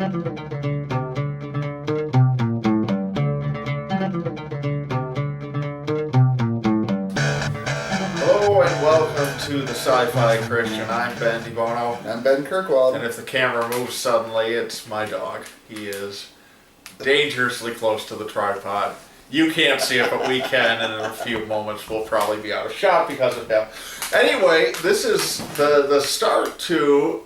Hello and welcome to the Sci-Fi Christian. I'm Ben DeBono. I'm Ben Kirkwald. And if the camera moves suddenly, it's my dog. He is dangerously close to the tripod. You can't see it, but we can, and in a few moments we'll probably be out of shot because of him. Anyway, this is the start to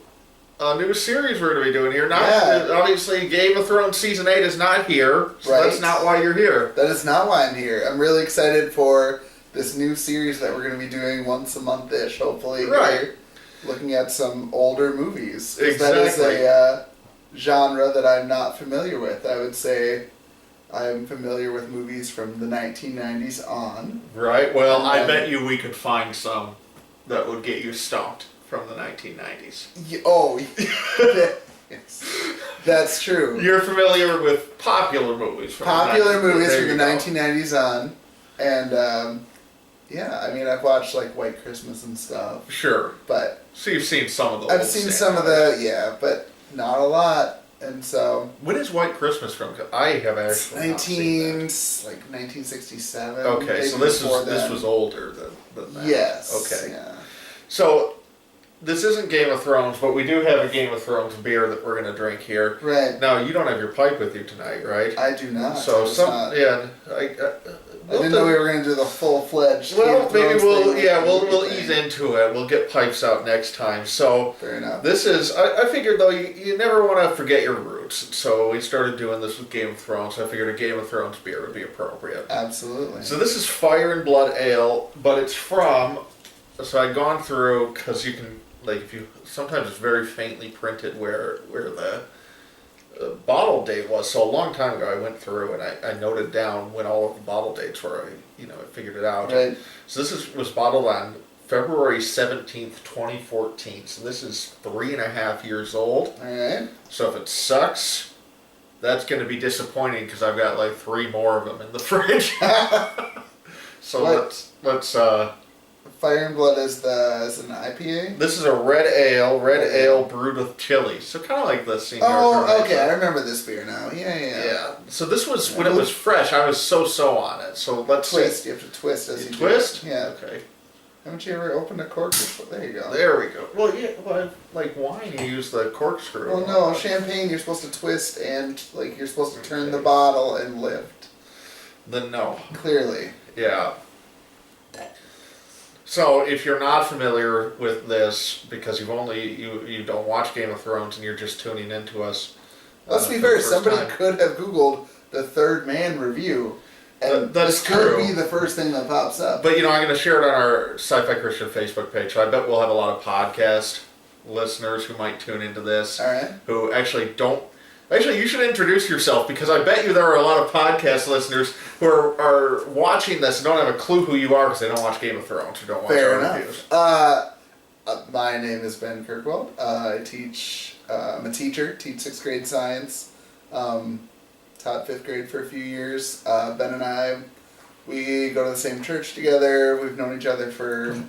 a new series we're going to be doing here. Obviously, Game of Thrones Season 8 is not here, so that's not why you're here. That is not why I'm here. I'm really excited for this new series that we're going to be doing once a month-ish, hopefully. Right. Here, looking at some older movies. Exactly. That is a genre that I'm not familiar with. I would say I'm familiar with movies from the 1990s on. Right. Well, I bet you we could find some that would get you stumped from the 1990s. Yes. That's true. You're familiar with popular movies from the 1990s on. And, I mean, I've watched, like, White Christmas and stuff. Sure. But so you've seen some of the I've seen some of the, but not a lot. And so... When is White Christmas from? I have actually not seen that. 1967. Okay, so this was older than that. Yes. Okay. Yeah. So, this isn't Game of Thrones, but we do have a Game of Thrones beer that we're going to drink here. Right. Now, you don't have your pipe with you tonight, right? I do not. So, I didn't know we were going to do the full-fledged Well, maybe we'll thing. ease into it. We'll get pipes out next time. So, fair enough. This is, I figured though, you never want to forget your roots. So we started doing this with Game of Thrones. So I figured a Game of Thrones beer would be appropriate. Absolutely. So this is Fire and Blood Ale, but it's from, so I'd gone through, because you can, like, sometimes it's very faintly printed where the bottle date was. So a long time ago I went through and I noted down when all of the bottle dates were. I figured it out. Right. So this was bottled on February 17th, 2014. So this is 3.5 years old. All right. So if it sucks, that's going to be disappointing because I've got like 3 more of them in the fridge. So let's Fire and Blood is an IPA? This is a red ale brewed with chili. So kind of like the Senior Oh, okay, I remember this beer now. Yeah. So this was, when it was fresh, I was so on it. So let's twist. You have to twist as you twist? do it. Yeah. Okay. Haven't you ever opened a cork before? There you go. There we go. Well, like wine, you use the corkscrew. Well, no, champagne, you're supposed to twist and, like, you're supposed to turn the bottle and lift. Then no. Clearly. Yeah. So if you're not familiar with this, because you don't watch Game of Thrones and you're just tuning into us. Let's be fair, somebody could have Googled the Third Man review. And that's this could be the first thing that pops up. But I'm going to share it on our Sci-Fi Christian Facebook page. So I bet we'll have a lot of podcast listeners who might tune into this. All right. Who actually don't. Actually, you should introduce yourself because I bet you there are a lot of podcast listeners who are watching this and don't have a clue who you are because they don't watch Game of Thrones or don't watch our reviews. My name is Ben Kirkwald. I teach. I'm a teacher. Teach 6th grade science. Taught 5th grade for a few years. Ben and I, we go to the same church together. We've known each other for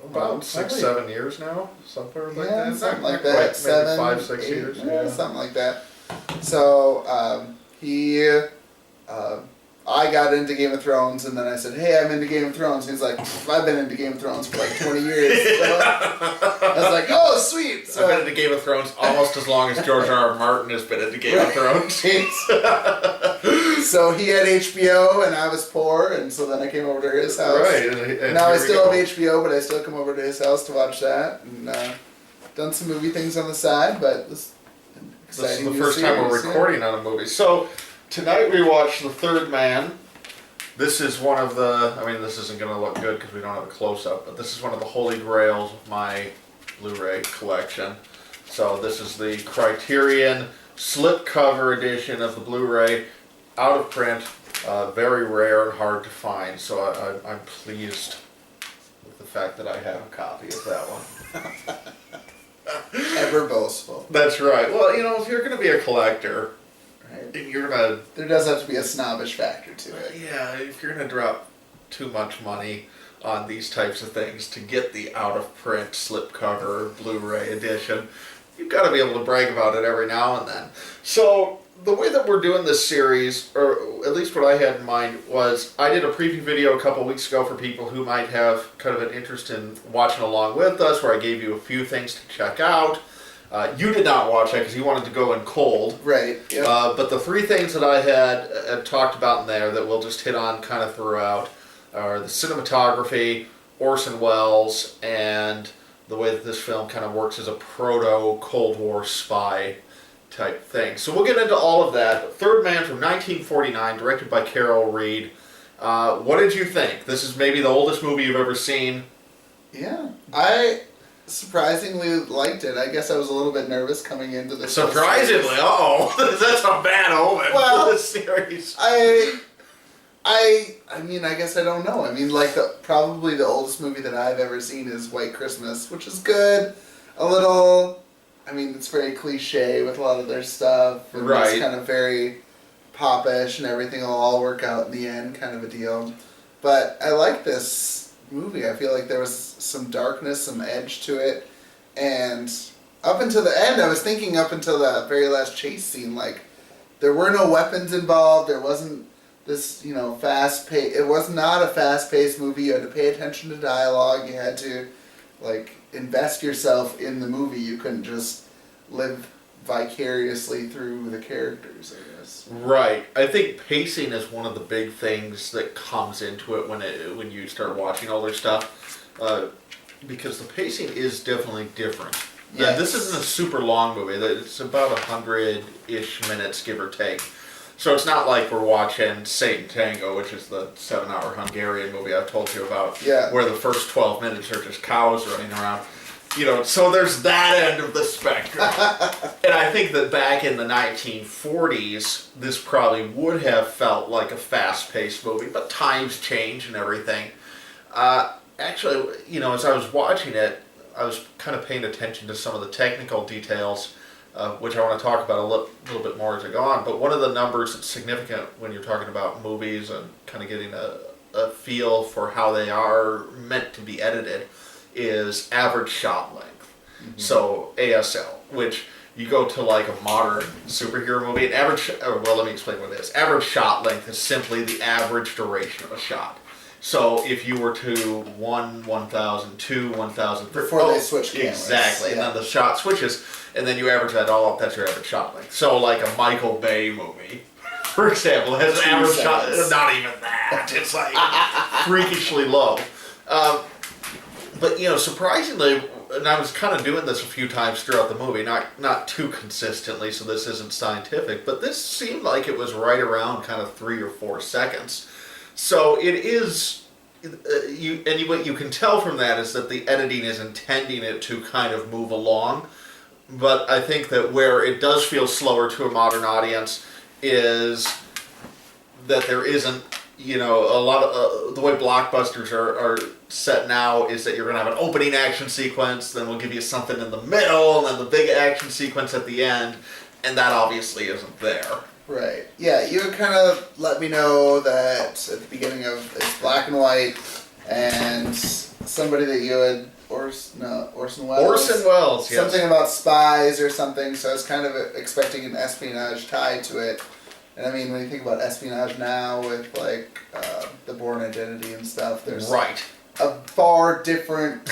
about 6-7 years now, somewhere like that. Something like that. Maybe 5-6 years. Yeah, something like that. So I got into Game of Thrones, and then I said, "Hey, I'm into Game of Thrones." And he's like, "I've been into Game of Thrones for like 20 years." So I was like, "Oh, sweet!" So I've been into Game of Thrones almost as long as George R. R. Martin has been into Game of Thrones. So he had HBO, and I was poor, and so then I came over to his house. Right. And now I still have HBO, but I still come over to his house to watch that, and done some movie things on the side. But this is the first time we're recording on a movie. So tonight we watched The Third Man. This is one of the, this isn't going to look good because we don't have a close-up, but this is one of the holy grails of my Blu-ray collection. So this is the Criterion slipcover edition of the Blu-ray, out of print, very rare and hard to find. So I'm pleased with the fact that I have a copy of that one. Ever boastful. That's right. Well, if you're going to be a collector, right, there does have to be a snobbish factor to it. Yeah, if you're going to drop too much money on these types of things to get the out-of-print slipcover Blu-ray edition, you've got to be able to brag about it every now and then. So the way that we're doing this series, or at least what I had in mind, was I did a preview video a couple weeks ago for people who might have kind of an interest in watching along with us, where I gave you a few things to check out. You did not watch it because you wanted to go in cold. Right. Yep. But the three things that I had talked about in there that we'll just hit on kind of throughout are the cinematography, Orson Welles, and the way that this film kind of works as a proto-Cold War spy type thing. So we'll get into all of that. Third Man from 1949, directed by Carol Reed. What did you think? This is maybe the oldest movie you've ever seen. Yeah. I surprisingly liked it. I guess I was a little bit nervous coming into this. Surprisingly? Uh-oh. That's a bad omen for this series. I mean, I guess I don't know. I mean, like, probably the oldest movie that I've ever seen is White Christmas, which is good. A little... I mean, it's very cliche with a lot of their stuff. And right. It's kind of very pop-ish and everything will all work out in the end kind of a deal. But I like this movie. I feel like there was some darkness, some edge to it. And up until the end, I was thinking up until that very last chase scene, like, there were no weapons involved. There wasn't this, fast-paced... It was not a fast-paced movie. You had to pay attention to dialogue. You had to, invest yourself in the movie. You couldn't just live vicariously through the characters, I guess. Right. I think pacing is one of the big things that comes into it when you start watching all their stuff, because the pacing is definitely different. Yes. This isn't a super long movie. It's about 100-ish minutes, give or take. So it's not like we're watching Satan Tango, which is the 7-hour Hungarian movie I've told you about, where the first 12 minutes are just cows running around. So there's that end of the spectrum. And I think that back in the 1940s, this probably would have felt like a fast-paced movie, but times change and everything. Actually, as I was watching it, I was kind of paying attention to some of the technical details, which I want to talk about a little bit more as I go on. But one of the numbers that's significant when you're talking about movies and kind of getting a feel for how they are meant to be edited is average shot length. Mm-hmm. So ASL, which you go to like a modern superhero movie, and let me explain what it is. Average shot length is simply the average duration of a shot. So if you were to 1,000, 2, 1,000... Before they switch cameras. Exactly, and then the shot switches, and then you average that all up, that's your average shot length. So like a Michael Bay movie, for example, has an average shot... Not even that. It's like freakishly low. But, surprisingly, and I was kind of doing this a few times throughout the movie, not too consistently, so this isn't scientific, but this seemed like it was right around kind of 3 or 4 seconds. So it is, what you can tell from that is that the editing is intending it to kind of move along. But I think that where it does feel slower to a modern audience is that there isn't, a lot of, the way blockbusters are set now is that you're going to have an opening action sequence, then we'll give you something in the middle, and then the big action sequence at the end, and that obviously isn't there. Right. Yeah, you kind of let me know that at the beginning of it's black and white, and somebody that you had, Orson Welles? Orson Welles, yes. Something about spies or something, so I was kind of expecting an espionage tie to it. And I mean, when you think about espionage now with, the Bourne Identity and stuff, there's a far different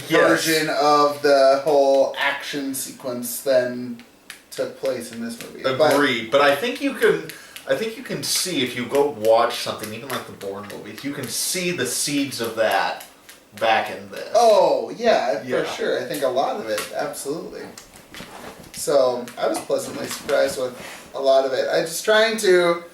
version of the whole action sequence than took place in this movie. Agreed, but I think you can see, if you go watch something, even like the Bourne movies, you can see the seeds of that back in this. Oh, yeah, for sure. I think a lot of it, absolutely. So, I was pleasantly surprised with a lot of it. I was trying to,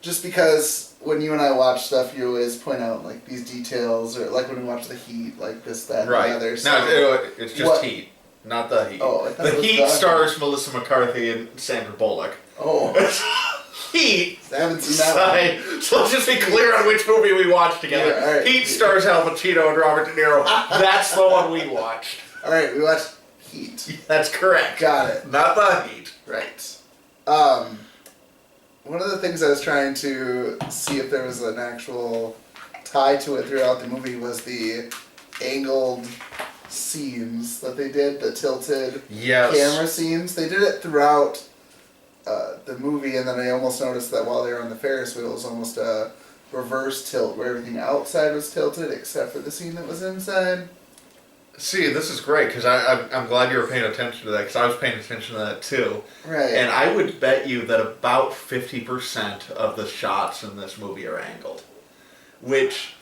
just because when you and I watch stuff, you always point out, these details, or when we watch The Heat, this, that, and the other. So no, it's just Heat. Not The Heat. Oh, I thought it was Heat stars Melissa McCarthy and Sandra Bullock. Oh. Heat. I haven't seen that one. So let's just be clear on which movie we watched together. Yeah, all right. Heat stars Al Pacino and Robert De Niro. That's the one we watched. Alright, we watched Heat. That's correct. Got it. Not The Heat. Right. One of the things I was trying to see if there was an actual tie to it throughout the movie was the angled scenes that they did, the tilted Yes. camera scenes. They did it throughout the movie, and then I almost noticed that while they were on the Ferris wheel, it was almost a reverse tilt where everything outside was tilted except for the scene that was inside. See, this is great because I'm glad you were paying attention to that because I was paying attention to that too. Right. And I would bet you that about 50% of the shots in this movie are angled, which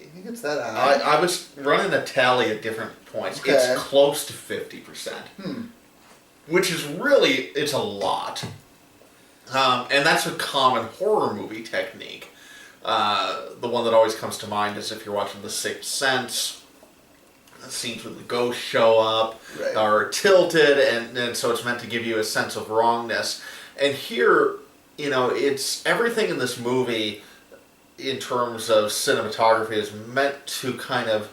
You think it's that high? I was running a tally at different points. Okay. It's close to 50%, which is really it's a lot, and that's a common horror movie technique. The one that always comes to mind is if you're watching The Sixth Sense. The scenes where the ghosts show up Right. are tilted, and so it's meant to give you a sense of wrongness. And here, it's everything in this movie, in terms of cinematography, is meant to kind of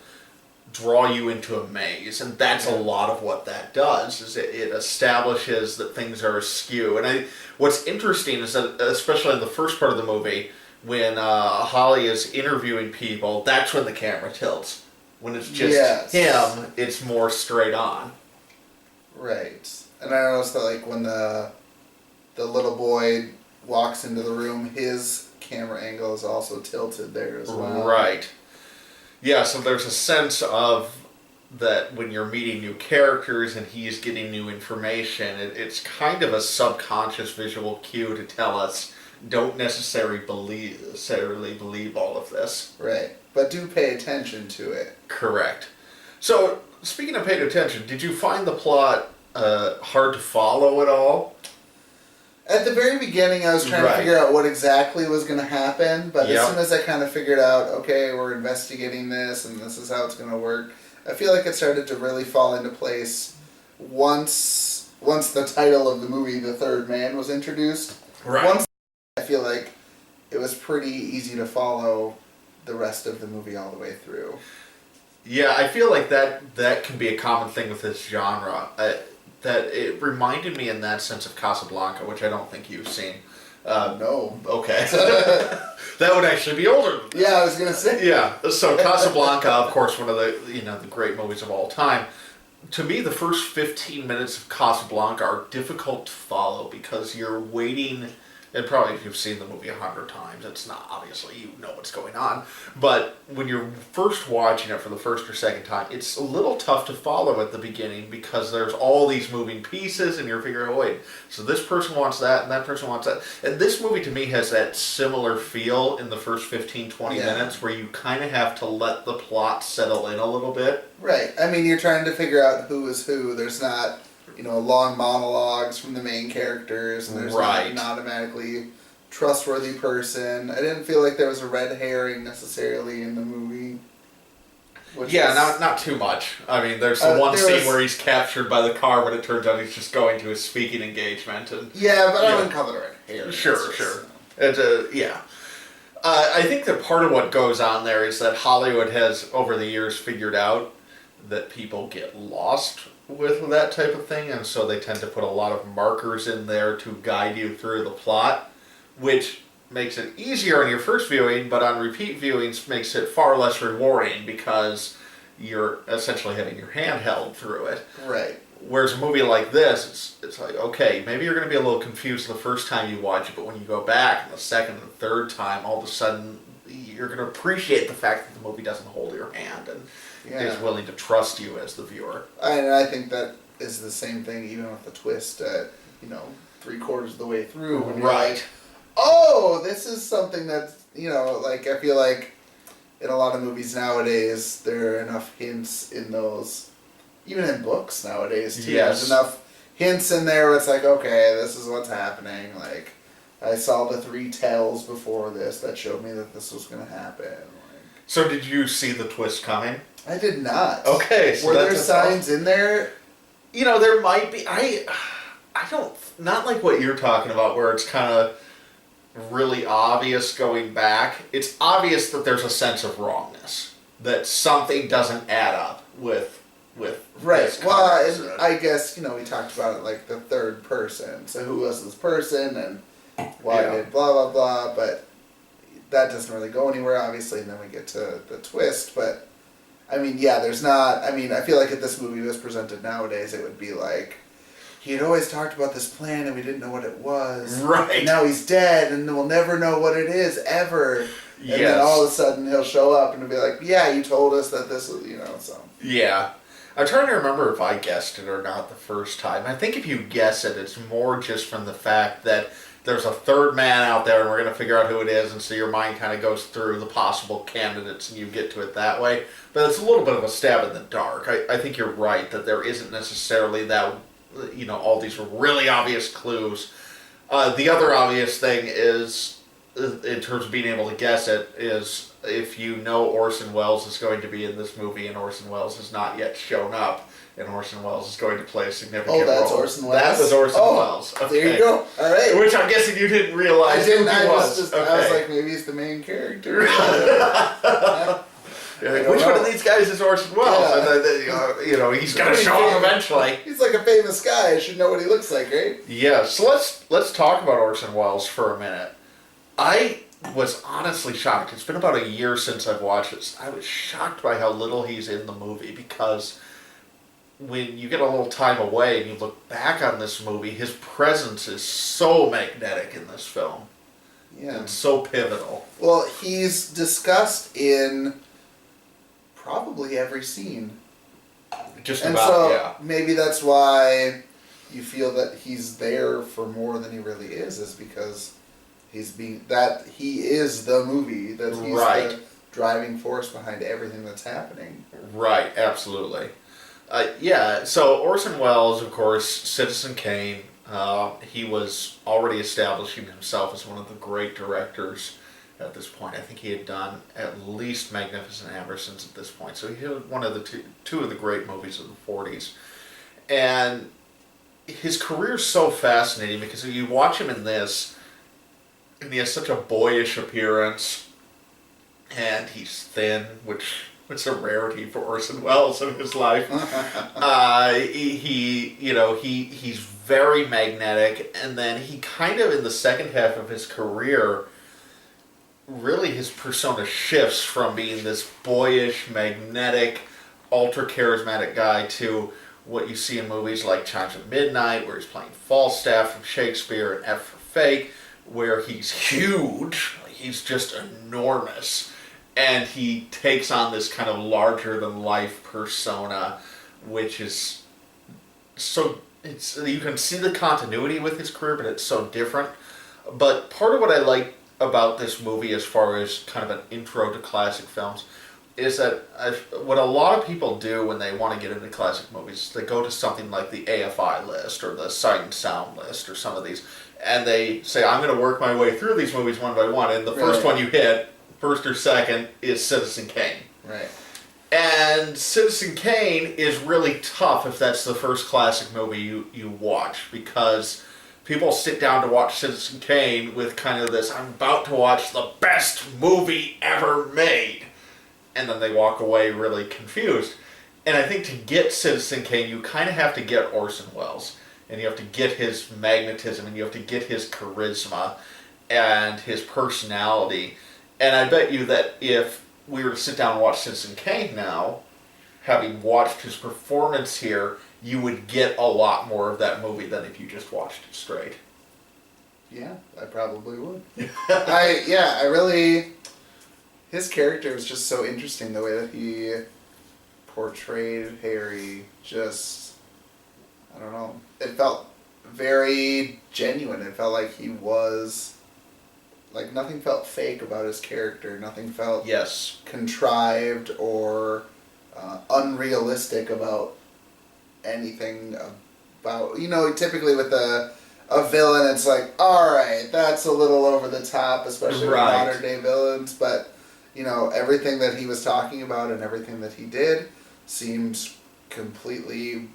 draw you into a maze, and that's a lot of what that does. Is it establishes that things are askew. And what's interesting is that, especially in the first part of the movie, when Holly is interviewing people, that's when the camera tilts. When it's just him, it's more straight on. Right. And I noticed that, like, when the little boy walks into the room, his camera angle is also tilted there as well. Right. Yeah, so there's a sense of that when you're meeting new characters and he's getting new information, it's kind of a subconscious visual cue to tell us don't necessarily believe all of this. Right. But do pay attention to it. Correct. So, speaking of paying attention, did you find the plot hard to follow at all? At the very beginning, I was trying to figure out what exactly was going to happen, but as soon as I kind of figured out, okay, we're investigating this, and this is how it's going to work, I feel like it started to really fall into place once the title of the movie, The Third Man, was introduced. Right. Once, I feel like it was pretty easy to follow the rest of the movie all the way through. Yeah, I feel like that can be a common thing with this genre. That it reminded me in that sense of Casablanca, which I don't think you've seen. No. Okay. That would actually be older than this. Yeah, I was going to say. Yeah, so Casablanca, of course, one of the great movies of all time. To me, the first 15 minutes of Casablanca are difficult to follow because you're waiting. And probably if you've seen the movie 100 times, it's not, obviously, you know what's going on. But when you're first watching it for the first or second time, it's a little tough to follow at the beginning because there's all these moving pieces and you're figuring, oh wait, so this person wants that and that person wants that. And this movie to me has that similar feel in the first 15, 20 minutes where you kind of have to let the plot settle in a little bit. Right. I mean, you're trying to figure out who is who. There's not... long monologues from the main characters, and there's not an automatically trustworthy person. I didn't feel like there was a red herring necessarily in the movie. Not too much. I mean, there's the one scene where he's captured by the car, but it turns out he's just going to his speaking engagement. And I wouldn't call it a red herring. Sure. I think that part of what goes on there is that Hollywood has, over the years, figured out that people get lost with that type of thing, and so they tend to put a lot of markers in there to guide you through the plot, which makes it easier on your first viewing, but on repeat viewings makes it far less rewarding because you're essentially having your hand held through it. Right. Whereas a movie like this, it's like, okay, maybe you're going to be a little confused the first time you watch it, but when you go back the second and third time, all of a sudden you're going to appreciate the fact that the movie doesn't hold your hand and is willing to trust you as the viewer. And I think that is the same thing even with the twist at, 3/4 of the way through. When you're like, oh, this is something that's, I feel like in a lot of movies nowadays, there are enough hints in those, even in books nowadays too. Yes. There's enough hints in there where it's like, okay, this is what's happening. Like, I saw the 3 tells before this that showed me that this was going to happen. So did you see the twist coming? I did not. Okay. So were there signs in there? There might be. I don't, not like what you're talking about where it's kind of really obvious going back. It's obvious that there's a sense of wrongness, that something doesn't add up with right. Well, and I guess, we talked about it like the third person. So who was this person and why did blah, blah, blah. But that doesn't really go anywhere, obviously, and then we get to the twist. But I mean, yeah, there's not. I mean, I feel like if this movie was presented nowadays, it would be like, he had always talked about this plan and we didn't know what it was. Right. And now he's dead and we'll never know what it is ever. Yes. And then all of a sudden he'll show up and it'll be like, yeah, you told us that this was, so. Yeah. I'm trying to remember if I guessed it or not the first time. I think if you guess it, it's more just from the fact that there's a third man out there and we're going to figure out who it is, and so your mind kind of goes through the possible candidates and you get to it that way. But it's a little bit of a stab in the dark. I think you're right that there isn't necessarily that, all these really obvious clues. The other obvious thing is, in terms of being able to guess it, is if you know Orson Welles is going to be in this movie and Orson Welles has not yet shown up, and Orson Welles is going to play a significant role. Oh, that's Orson Welles? That was Orson Welles. Okay. There you go. All right. Which I'm guessing you didn't realize I didn't. who he was. I was like, maybe he's the main character. Which one of these guys is Orson Welles? Yeah. And then, he's going to show up eventually. He's like a famous guy. I should know what he looks like, right? Yeah, so let's talk about Orson Welles for a minute. I was honestly shocked. It's been about a year since I've watched this. I was shocked by how little he's in the movie, because when you get a little time away and you look back on this movie, his presence is so magnetic in this film. Yeah. And so pivotal. Well, he's discussed in probably every scene. Just and about, so yeah. Maybe that's why you feel that he's there for more than he really is because he is the movie, that he's right. the driving force behind everything that's happening. Right, absolutely. So Orson Welles, of course, Citizen Kane, he was already establishing himself as one of the great directors at this point. I think he had done at least Magnificent Ambersons at this point. So he had one of the two of the great movies of the 40s. And his career's so fascinating because you watch him in this, and he has such a boyish appearance, and he's thin, which is a rarity for Orson Welles in his life. He's very magnetic, and then he kind of, in the second half of his career, really his persona shifts from being this boyish, magnetic, ultra-charismatic guy to what you see in movies like Chimes of Midnight, where he's playing Falstaff from Shakespeare, and F for Fake, where he's huge, he's just enormous, and he takes on this kind of larger-than-life persona, which is so, you can see the continuity with his career, but it's so different. But part of what I like about this movie, as far as kind of an intro to classic films, is that what a lot of people do when they want to get into classic movies, they go to something like the AFI list or the Sight and Sound list or some of these, and they say, I'm going to work my way through these movies one by one, and the first one you hit, first or second, is Citizen Kane. Right. And Citizen Kane is really tough if that's the first classic movie you watch, because people sit down to watch Citizen Kane with kind of this, I'm about to watch the best movie ever made. And then they walk away really confused. And I think to get Citizen Kane, you kind of have to get Orson Welles. And you have to get his magnetism, and you have to get his charisma and his personality. And I bet you that if we were to sit down and watch Citizen Kane now, having watched his performance here, you would get a lot more of that movie than if you just watched it straight. Yeah, I probably would. I really... His character was just so interesting, the way that he portrayed Harry. Just, I don't know. It felt very genuine. It felt like he was... Like, nothing felt fake about his character. Nothing felt contrived or unrealistic about anything about... typically with a villain, it's like, alright, that's a little over the top, especially with modern day villains, but... everything that he was talking about and everything that he did seemed completely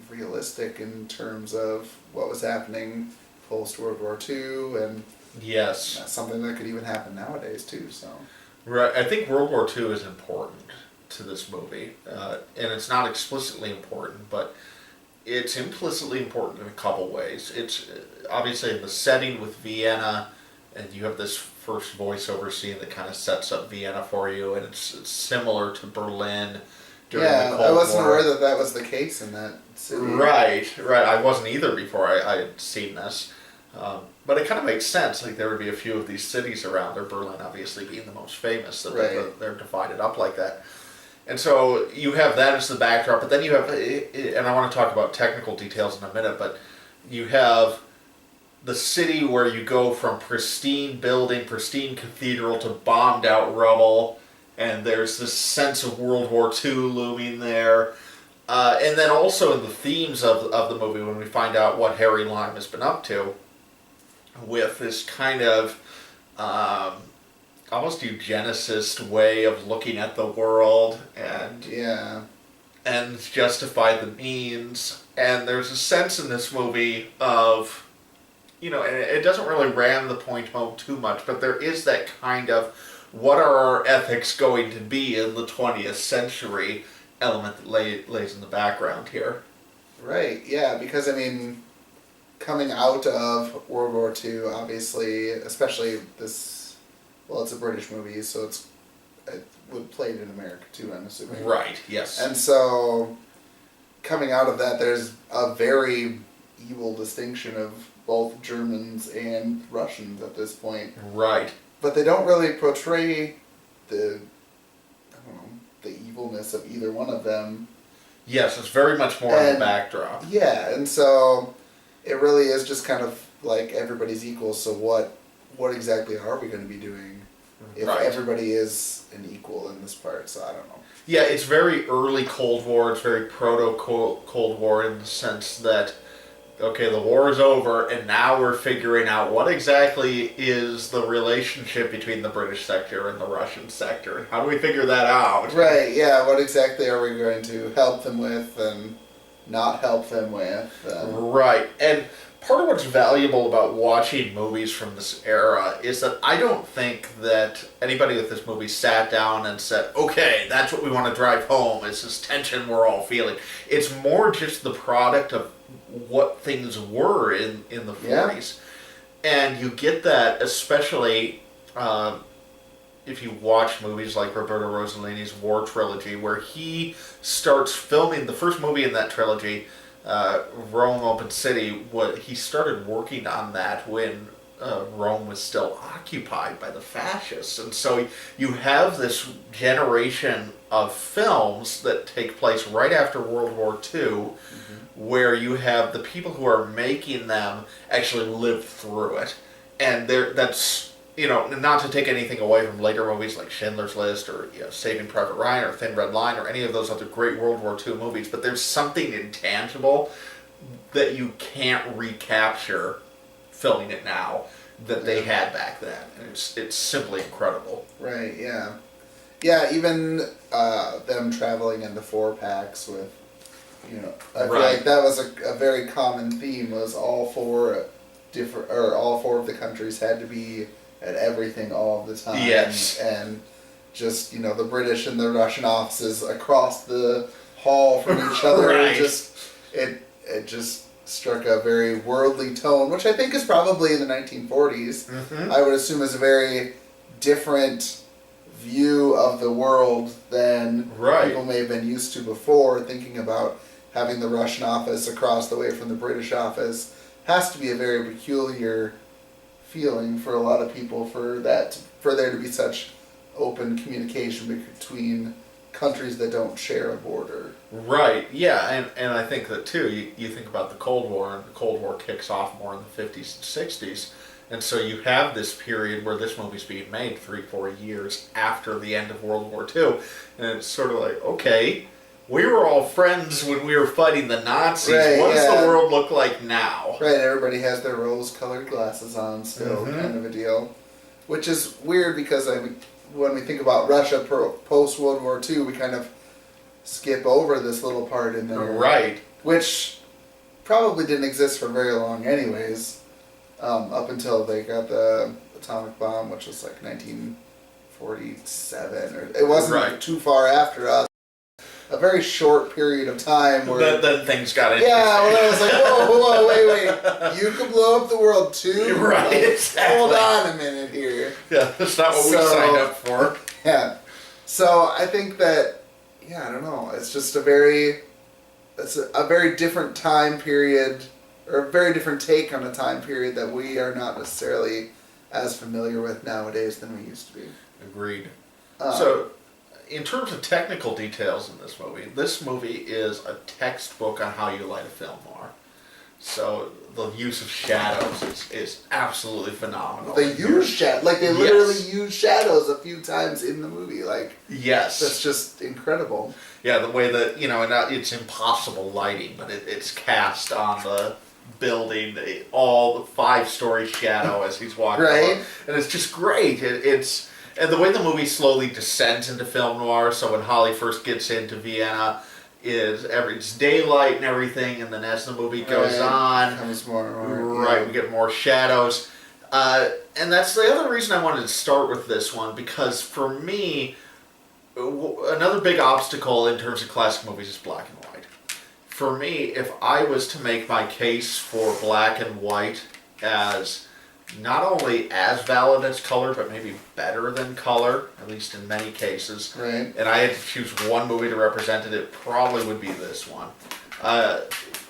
realistic in terms of what was happening post-World War II, and that's something that could even happen nowadays, too. So, right. I think World War II is important to this movie, and it's not explicitly important, but it's implicitly important in a couple ways. It's obviously in the setting with Vienna and you have this first voiceover scene that kind of sets up Vienna for you, and it's similar to Berlin during the Cold War. I wasn't aware that that was the case in that city. Right. I wasn't either before I had seen this. But it kind of makes sense. Like, there would be a few of these cities around there, Berlin obviously being the most famous, that they're divided up like that. And so you have that as the backdrop, but then you have, and I want to talk about technical details in a minute, but you have the city where you go from pristine building, pristine cathedral to bombed out rubble, and there's this sense of World War II looming there. And then also in the themes of the movie, when we find out what Harry Lime has been up to, with this kind of almost eugenicist way of looking at the world and justify the means. And there's a sense in this movie of, and it doesn't really ram the point home too much, but there is that kind of, what are our ethics going to be in the 20th century element that lays in the background here. Right, yeah, because coming out of World War II, obviously, especially this, well, it's a British movie, so it would played in America too, I'm assuming. Right, yes. And so, coming out of that, there's a very evil distinction of both Germans and Russians at this point. Right. But they don't really portray the evilness of either one of them. Yes, it's very much more on the backdrop. Yeah, and so it really is just kind of like everybody's equal, so what exactly are we going to be doing if everybody is an equal in this part? So I don't know. Yeah, it's very early Cold War, it's very proto-Cold War in the sense that, okay, the war is over, and now we're figuring out what exactly is the relationship between the British sector and the Russian sector, and how do we figure that out? Right, yeah, what exactly are we going to help them with and not help them with? Right, and part of what's valuable about watching movies from this era is that I don't think that anybody with this movie sat down and said, okay, that's what we want to drive home, it's this tension we're all feeling. It's more just the product of what things were in the 40s. And you get that especially if you watch movies like Roberto Rossellini's War Trilogy, where he starts filming the first movie in that trilogy, Rome Open City. He started working on that when Rome was still occupied by the fascists. And so you have this generation of films that take place right after World War II, where you have the people who are making them actually live through it. And that's, not to take anything away from later movies like Schindler's List or Saving Private Ryan or Thin Red Line or any of those other great World War II movies, but there's something intangible that you can't recapture filming it now that they had back then. And it's simply incredible. Right, yeah. Yeah, even them traveling into 4-packs with, I feel like that was a very common theme, was all four of the countries had to be at everything all of the time. Yes. And just, the British and the Russian offices across the hall from each other. Right. It just struck a very worldly tone, which I think is probably in the 1940s. I would assume is a very different view of the world than people may have been used to before, thinking about having the Russian office across the way from the British office. Has to be a very peculiar feeling for a lot of people for there to be such open communication between countries that don't share a border. Right, yeah, and I think that too, you think about the Cold War, and the Cold War kicks off more in the 50s and 60s, and so you have this period where this movie's being made 3-4 years after the end of World War II, and it's sort of like, okay, we were all friends when we were fighting the Nazis. What does the world look like now? Right, everybody has their rose-colored glasses on still, kind of a deal. Which is weird because when we think about Russia post-World War II, we kind of skip over this little part in there. Right. Which probably didn't exist for very long anyways, up until they got the atomic bomb, which was like 1947. Or it wasn't too far after us. a very short period of time where then things got interesting. yeah, well, I was like, whoa, wait, you could blow up the world too? Right, like, exactly. Hold on a minute here. Yeah, that's not what we signed up for. Yeah, so I think that I don't know. It's just a very different time period, or a very different take on a time period that we are not necessarily as familiar with nowadays than we used to be. Agreed. So, in terms of technical details in this movie is a textbook on how you light a film noir. So, the use of shadows is absolutely phenomenal. They use shadows. Like, they literally use shadows a few times in the movie. Like, yes. That's just incredible. Yeah, the way that, and it's impossible lighting, but it's cast on the building, all the 5-story shadow as he's walking along. And it's just great. And the way the movie slowly descends into film noir, so when Holly first gets into Vienna, it's daylight and everything, and then as the movie goes on, becomes more, we get more shadows. And that's the other reason I wanted to start with this one, because for me, another big obstacle in terms of classic movies is black and white. For me, if I was to make my case for black and white as not only as valid as color, but maybe better than color, at least in many cases, and I had to choose one movie to represent it, it probably would be this one.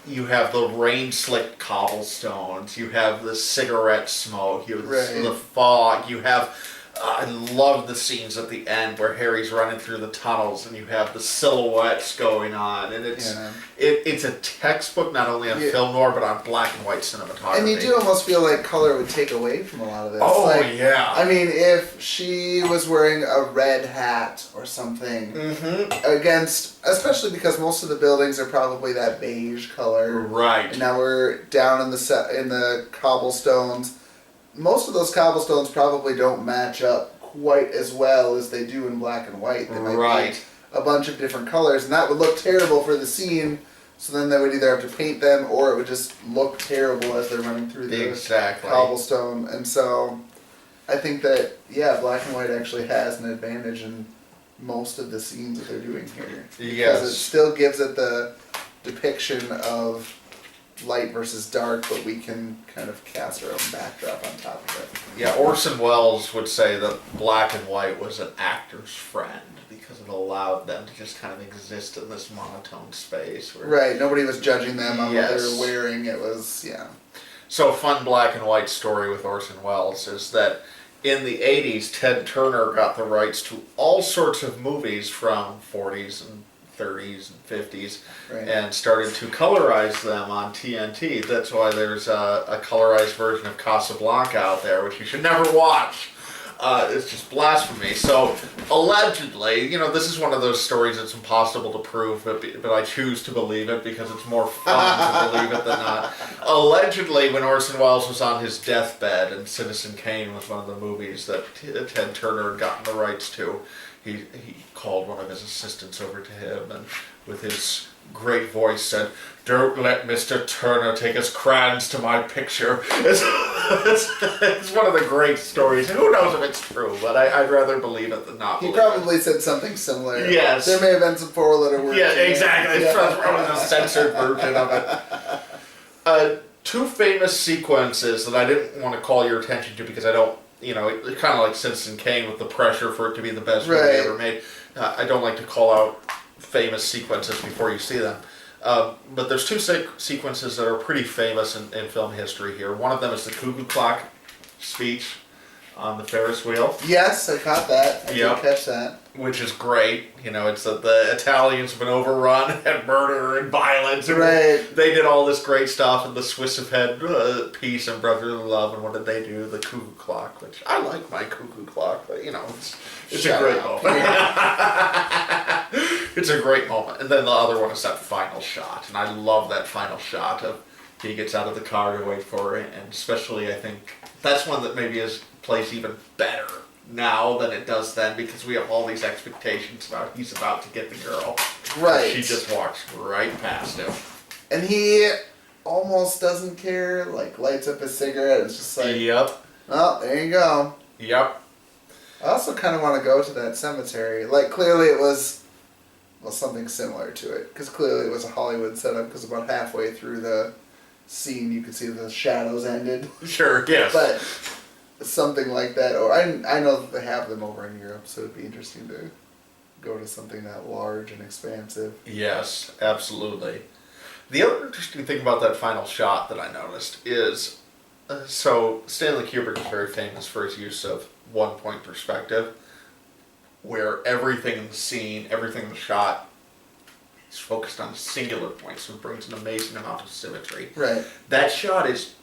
You have the rain-slicked cobblestones, you have the cigarette smoke, you have the fog, you have... I love the scenes at the end where Harry's running through the tunnels and you have the silhouettes going on, and it's a textbook not only on film noir but on black and white cinematography. And you do almost feel like color would take away from a lot of this. Oh, like, yeah. I mean, if she was wearing a red hat or something against, especially because most of the buildings are probably that beige color. Right. And now we're down in the cobblestones. Most of those cobblestones probably don't match up quite as well as they do in black and white. They might be a bunch of different colors, and that would look terrible for the scene, so then they would either have to paint them, or it would just look terrible as they're running through the cobblestone. And so I think that, black and white actually has an advantage in most of the scenes that they're doing here. Yes. Because it still gives it the depiction of light versus dark, but we can kind of cast our own backdrop on top of it. Yeah, Orson Welles would say that black and white was an actor's friend because it allowed them to just kind of exist in this monotone space. Where nobody was judging them on what they were wearing. It was, So a fun black and white story with Orson Welles is that in the 80s, Ted Turner got the rights to all sorts of movies from 40s and 30s and 50s and started to colorize them on TNT. That's why there's a colorized version of Casablanca out there, which you should never watch. It's just blasphemy. So, allegedly, this is one of those stories that's impossible to prove, but I choose to believe it because it's more fun to believe it than not. Allegedly, when Orson Welles was on his deathbed, and Citizen Kane was one of the movies that Ted Turner had gotten the rights to, he called one of his assistants over to him and with his great voice said, "Don't let Mr. Turner take his crayons to my picture." It's one of the great stories. Who knows if it's true, but I'd rather believe it than not. He probably said something similar. Yes. There may have been some 4-letter words. Yeah, exactly. It's probably the censored version of it. Two famous sequences that I didn't want to call your attention to because I don't, it's kind of like Citizen Kane with the pressure for it to be the best movie ever made. I don't like to call out famous sequences before you see them. But there's two sequences that are pretty famous in film history here. One of them is the cuckoo clock speech on the Ferris wheel. Yes, I caught that. I did catch that. Which is great. It's that the Italians have been overrun and murder and violence. And they did all this great stuff, and the Swiss have had peace and brotherly love. And what did they do? The cuckoo clock, which I like my cuckoo clock, but it's a great moment. It's a great moment. And then the other one is that final shot, and I love that final shot of he gets out of the car to wait for it, and especially I think that's one that maybe plays even better now than it does then, because we have all these expectations about he's about to get the girl. Right. She just walks right past him. And he almost doesn't care, lights up his cigarette. It's just like, oh, there you go. Yep. I also kind of want to go to that cemetery. Clearly it was, well, something similar to it, because clearly it was a Hollywood setup. Because about halfway through the scene, you could see the shadows ended. Sure, yes. But something like that, or I know that they have them over in Europe, so it'd be interesting to go to something that large and expansive. Yes, absolutely. The other interesting thing about that final shot that I noticed is, so Stanley Kubrick is very famous for his use of one-point perspective, where everything in the scene, everything in the shot is focused on a singular point, so it brings an amazing amount of symmetry. Right. That shot is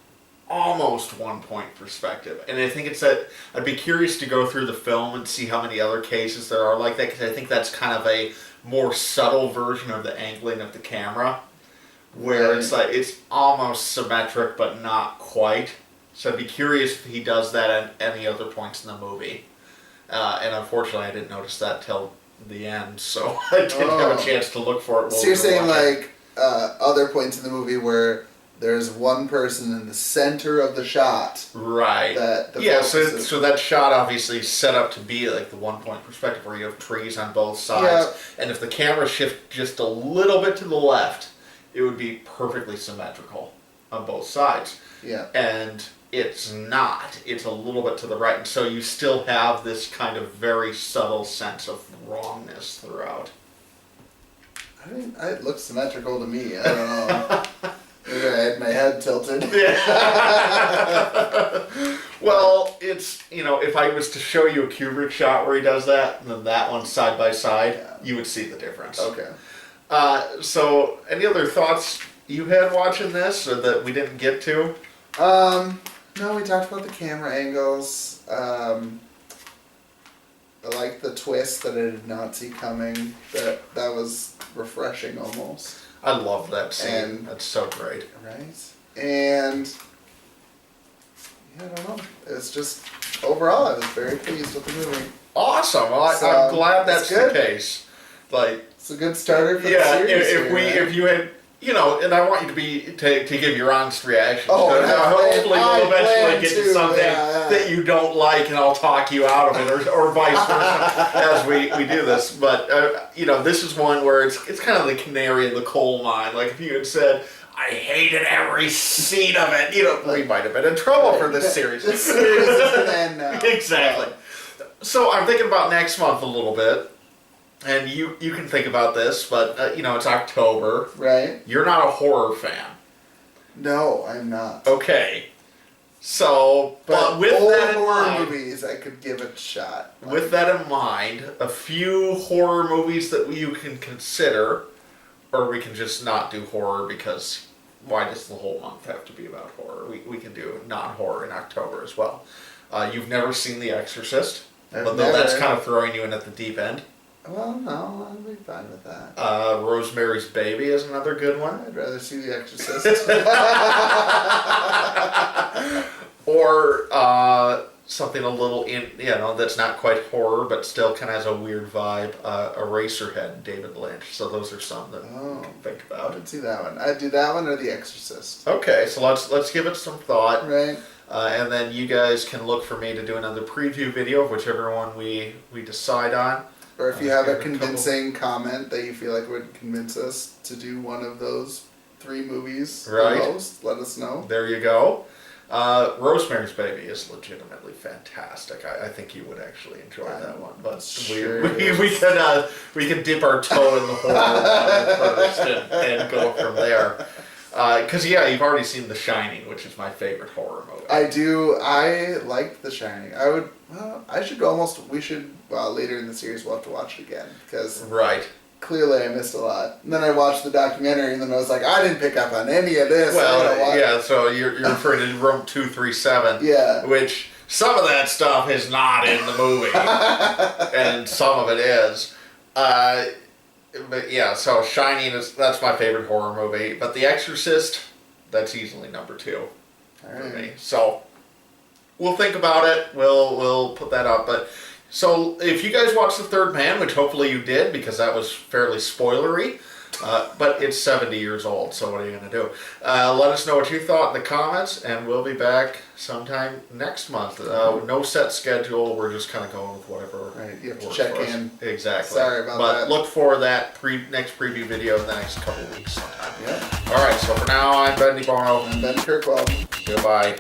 almost one-point perspective, and I think it's that I'd be curious to go through the film and see how many other cases there are like that, because I think that's kind of a more subtle version of the angling of the camera, where it's like it's almost symmetric but not quite. So I'd be curious if he does that at any other points in the movie. And unfortunately, I didn't notice that till the end, so I didn't have a chance to look for it. So you're saying like other points in the movie where there's one person in the center of the shot. Right. So that shot obviously is set up to be like the one-point perspective where you have trees on both sides. And if the camera shifts just a little bit to the left, it would be perfectly symmetrical on both sides. Yeah. And it's not. It's a little bit to the right. And so you still have this kind of very subtle sense of wrongness throughout. It looks symmetrical to me. I don't know. Maybe I had my head tilted. Well, it's, if I was to show you a Kubrick shot where he does that, and then that one side by side, you would see the difference. Okay. So, any other thoughts you had watching this or that we didn't get to? No, we talked about the camera angles. I like the twist that I did not see coming. That was refreshing almost. I love that scene. That's so great. Right? And I don't know. It's just overall I was very pleased with the movie. Awesome. Well, I'm glad that's the case. Like, it's a good starter for the series. If you had, and I want you to give your honest reaction. Hopefully we'll eventually get to something that you don't like, and I'll talk you out of it, or vice versa, as we do this. But this is one where it's kind of the canary in the coal mine. Like if you had said, I hated every scene of it, we might have been in trouble for this series. This series is an end now. Exactly. So I'm thinking about next month a little bit. And you can think about this, but, it's October. Right. You're not a horror fan. No, I'm not. Okay. So, but with old that in horror mind, movies, I could give it a shot. With that in mind, a few horror movies that you can consider, or we can just not do horror because why does the whole month have to be about horror? We can do non-horror in October as well. You've never seen The Exorcist, although that's kind of throwing you in at the deep end. Well, no, I'll be fine with that. Rosemary's Baby is another good one. I'd rather see The Exorcist. Or something a little that's not quite horror, but still kind of has a weird vibe. Eraserhead, David Lynch. So those are some that you can think about. I would see that one. I'd do that one or The Exorcist. Okay, so let's give it some thought. Right. And then you guys can look for me to do another preview video of whichever one we decide on. Or if you have a convincing comment that you feel like would convince us to do one of those 3 movies the most, let us know. There you go. Rosemary's Baby is legitimately fantastic. I think you would actually enjoy that one. But we could dip our toe in the horror water first and go from there. Because you've already seen The Shining, which is my favorite horror movie. I do. I like The Shining. We should later in the series we'll have to watch it again because clearly I missed a lot. And then I watched the documentary and then I was like, I didn't pick up on any of this. So you're referring to Room 237. Which some of that stuff is not in the movie, and some of it is. So Shining that's my favorite horror movie. But The Exorcist, that's easily number 2 for me. So we'll think about it. We'll put that up. But so if you guys watched The Third Man, which hopefully you did because that was fairly spoilery, But it's 70 years old, so what are you going to do? Let us know what you thought in the comments, and we'll be back sometime next month. No set schedule. We're just kind of going with whatever. Right, you have to works check for us. in. Exactly. Sorry about but that. Look for that next preview video in the next couple weeks sometime. Yep. All right, so for now, I'm Ben DeBono. I'm Ben Kirkwell. Goodbye.